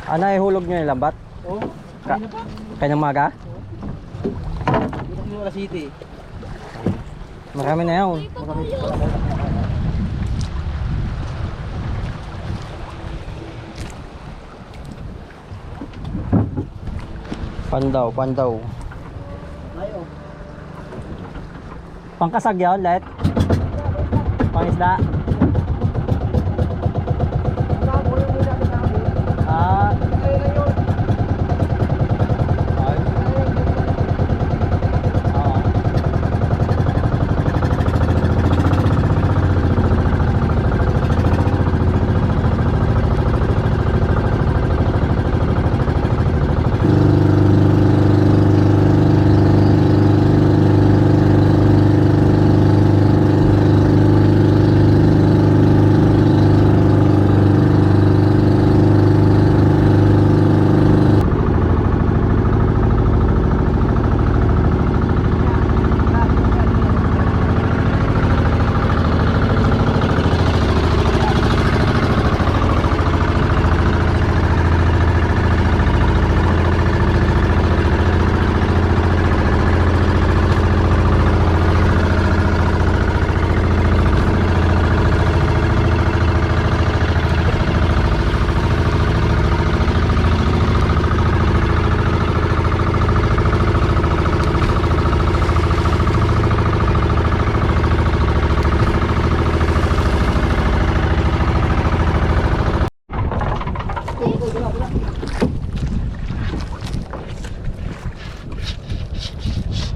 Ano ihulog nyo yung lambat? Oo. Ka kanyang maga? Dito sa Wala City. Marami na yun. Marami. Pandaw, pandaw. Ayo. Pangkasag yun, let? Pangisda? Ah. Ay. Oo.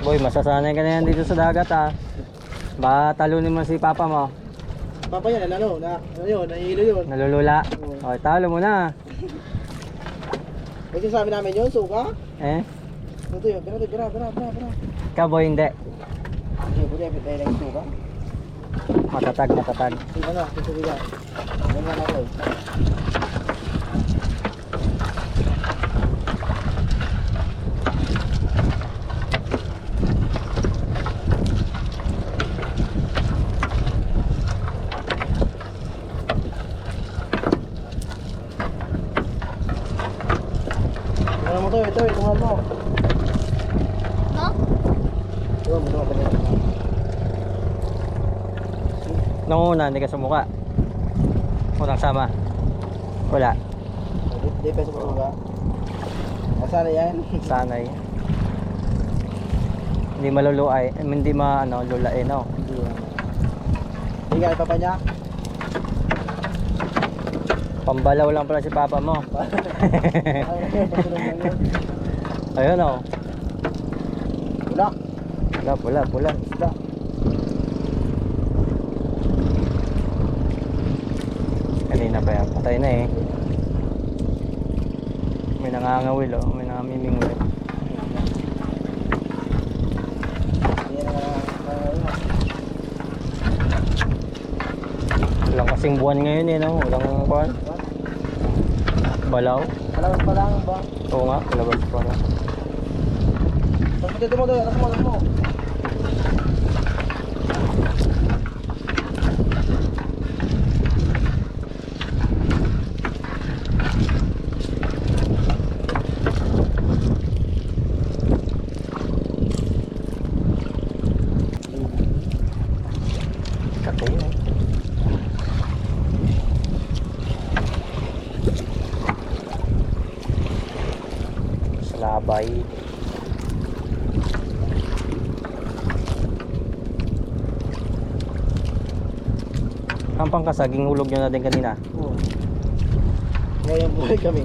Boy, masasanay ka na yan dito sa dagat ah. Ba talunin mo si papa mo. Papa yan, ano yun, nahihilo yun. Nalulula. O, talo mo na. Kasi sabi namin yun, suka. Eh, Ito yun, gra. ikaw boy hindi. Hindi, buti ay tayo lang suka. Matatag, matatag. Sige na, sige na. Ganyan ako eh. Ano mo to, ito, itungan mo. No? Ito, mo pa rin. Nung una, hindi ka sumuka. Unang sama. Wala. Di pa sa mga. Masana yan. Sanay. Hindi maluluay. Hindi lulain, no? Hindi ka papa niya. Pambalaw lang pala si papa mo. Ayun, oh. Wala. Pula. Isda. Kanina pa yan. Patay na eh. May nangangawil, oh. May nangamimingwil. Walang kasing buwan ngayon eh, no? Walang buwan. Balaw. Alam pa lang ba? Oo nga, palabas pa na. Tapos dito mo doon, alas mo. Katay na. Salabay. Ang pangkasaging hulog nyo na din kanina. Oo. Ngayon buhay kami.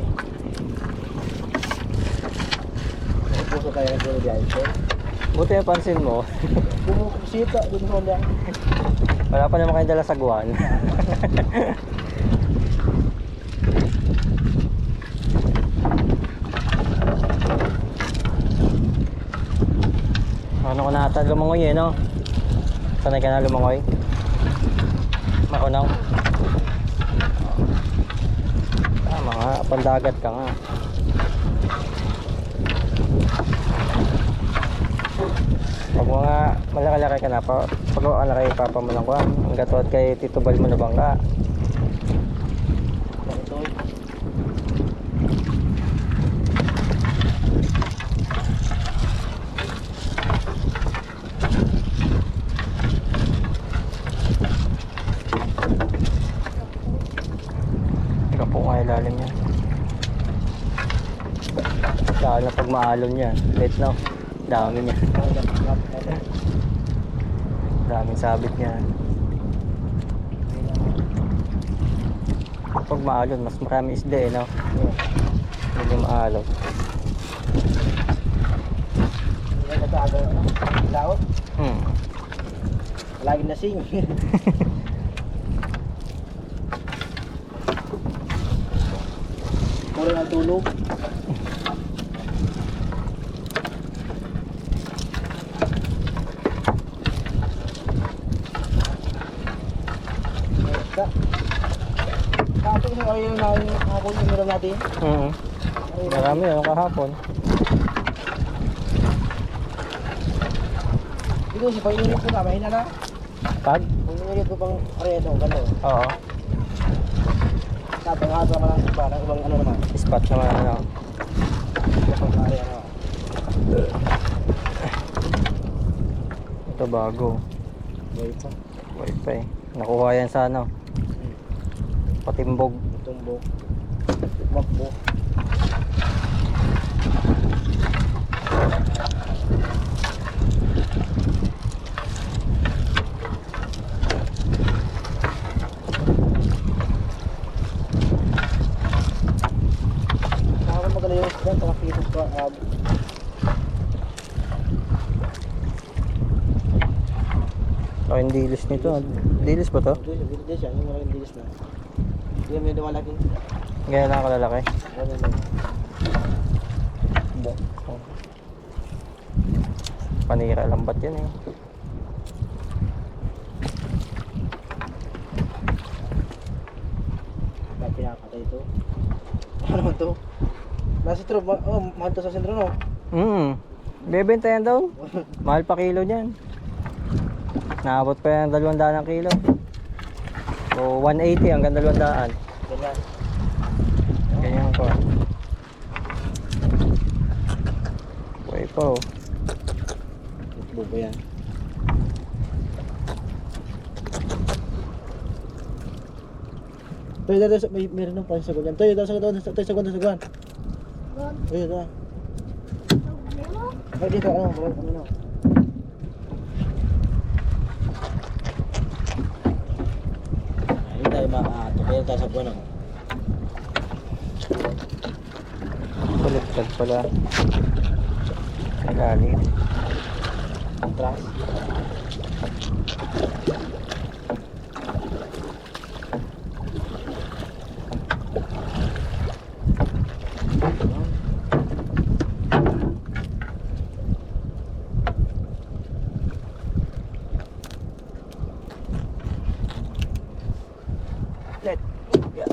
Puso tayo ng puno dyan. Buti yung pansin mo. Bumusita, dun sa lang. Wala pa naman kayong dala saguan. Ano ko na ata lumangoy eh, no? Sanay ka na lumangoy? Makunaw? Mga pandagat ka nga. Pag mga malaki-laki ka na, pag malaki papa mo lang ko, ang gatod kay Tito Bal mo na bangka. maalon yan. Wait no. Dami niya. Daming sabit niya. Pag maalon, mas marami isda eh, no? Hindi maalon. Hindi na natago, ano? Laot. Hmm. Laging nasing. Mura ng tulog. Kapag yung kayo na hapon yung meron natin. Marami ano kahapon. Ito si pag-init ko na, mahina na. Pag? Pag-init ko pang areto, gano'n. Oo. Napangasa ka lang iba, ng ibang ano naman. Spot naman ano. Kapag ari ano. Ito bago. Wait pa. Wi-Fi. Nakuha yan sa ano. Patimbog. Tumbok. Makbo. Saka magaling yung isda, saka pisos ko. Oh, yung dilis nito. Dilis ba to? Dilis yan, yung malaking dilis na. Yung medyo malaki. Ganyan lang kalalaki. Ganyan lang. Oh. Panira lambat yan eh. Bakit pinakatay ito? Ano naman ito? Nasa sentro, mahal to sa sentro no? Bebenta yan daw. Mahal pa kilo niyan. Naabot pa yan 200 ang kilo. So 180 hanggang 200. Ganyan. Ganyan ko. Buhay pa oh. Bubo yan. Toy, may meron ng pansagon yan. Toy, saguan. God. Toy, ito. Problema? Ay, dito, ano. Hindi tayo tukay tayo sa buwan. Baliktad pala. Nagaling. Atras. Let. Yeah.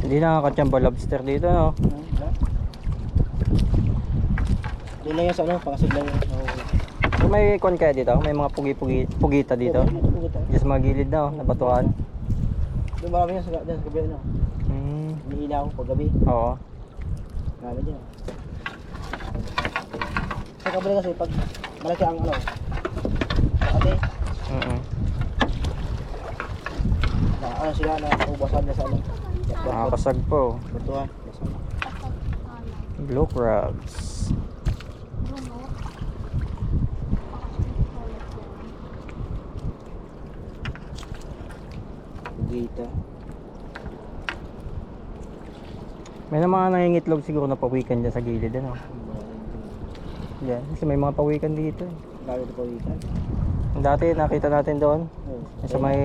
Hindi nakakatsamba lobster dito no. Doon lang yan sa ano, pangasig lang yun. Kung may kon kaya dito, may mga pugita dito. Just mga gilid na oh, na batuhan. Doon marami yan sa gabi ano. Iniilaw pag gabi. Oo. Marami din. Sa kabila kasi pag malaki ang ano. Ate, na ano sila na ubasan na sa ano. Nakakasag po. Batuhan. Blue crabs. Gita. May na mga nangingitlog siguro na pawikan dyan sa gilid ano. Yan, kasi may mga pawikan dito. Dami ito pawikan. Dati nakita natin doon. Oo. Sa may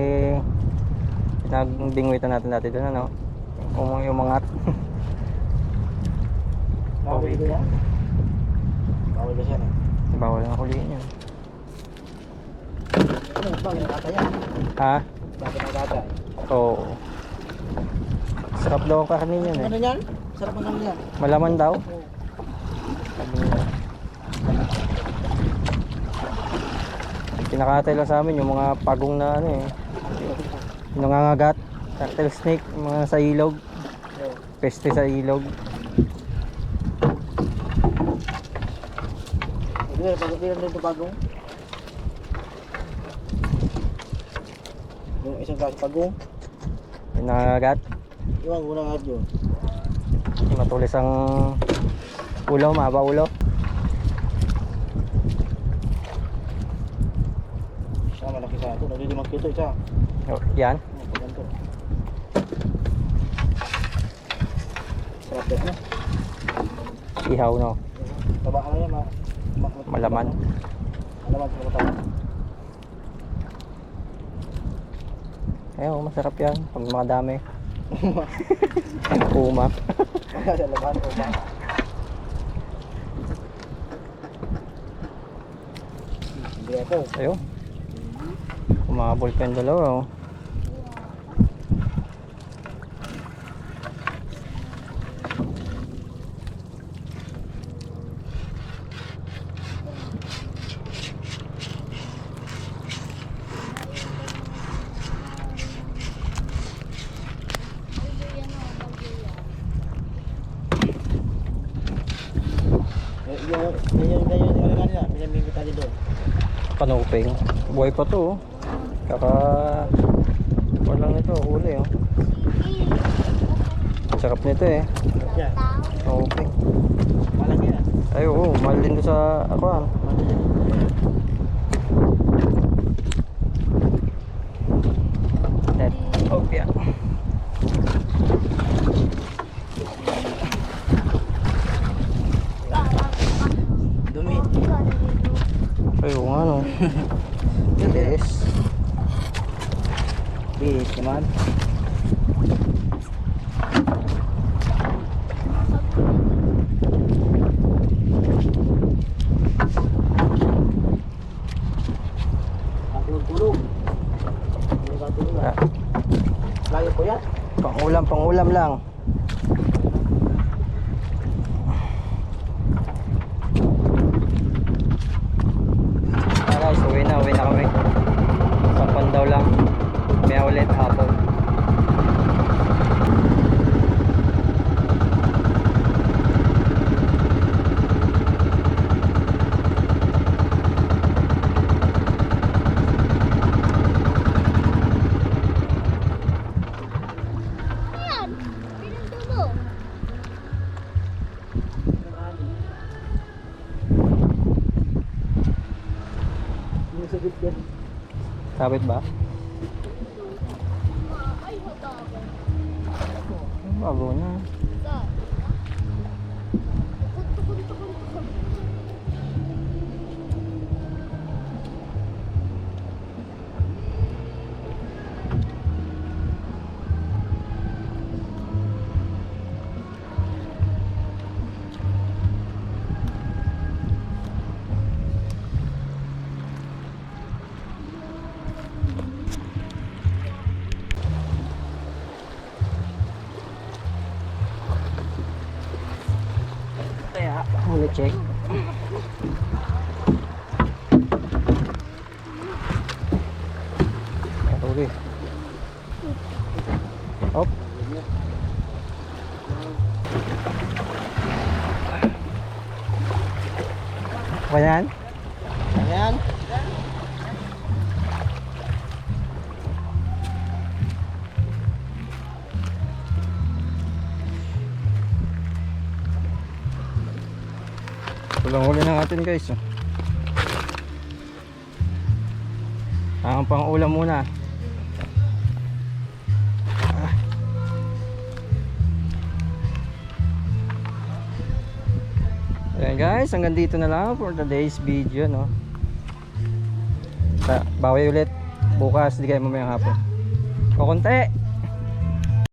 pinagbingwitan natin dati doon ano. Yung mga Bawal ito yan? Bawal ba siya na? bawal na huliin yun. Ano, bakit nakata yan? Ha? Bakit nakata? Oo. Sarap daw ang karne yan eh. Ano yan? Sarap ang yan. Malaman daw. Oo. Sabi nila. Kinakatay lang sa amin yung mga pagong na ano eh. Yung nangangagat. Turtle snake, mga sa ilog. Oh. Peste sa ilog. Hindi, pagkakilan din ito bagong. Yung isang klase pagong. Yung nangagat. Yung ang unang agad yun. Matulis ang ulo, mahaba ulo. Siya malaki sa ito. Nagdidimag kito isa. Oh, yan. Pagkanto. Sarap yan. Ihaw, no? Taba ka na yan. Malaman. Malaman sa mga tao. Ayun, masarap yan. Pag makadami. Puma. Sa labahan ko ba? Hindi ako. Ayun. Kumabol pa yung dalawa, oh. Yung kanina, pinamimit tayo doon. Kanuping. Buhay pa to, oh. Kaka... walang nito, huli, oh. Sarap nito, eh. Yan. Kanuping. Malaki yan. Ay, oo. Mahal din doon sa aquarium. Net. Oh, yeah. Dumi. Ay, oo nga, no. Yes. Bis naman. Tulog-tulog. Hindi ka tulog ah. Ah, Layo po yan. Pang-ulam lang. Guys, uwi na kami. Sampan daw lang. May ulit hapon. Yan. Pinagdulo. Yung sagot yan. Sabit ba? Ay, hatagan. Bago na. Saan? Tukod. Kaya, huli check. Huli. Hop. Apa yan? Ayan. Tulang huli na natin guys. Ang pang-ulam muna. Ayan guys, hanggang dito na lang for today's video, no. Bawi ulit bukas, di kayo mamayang hapon. O konti.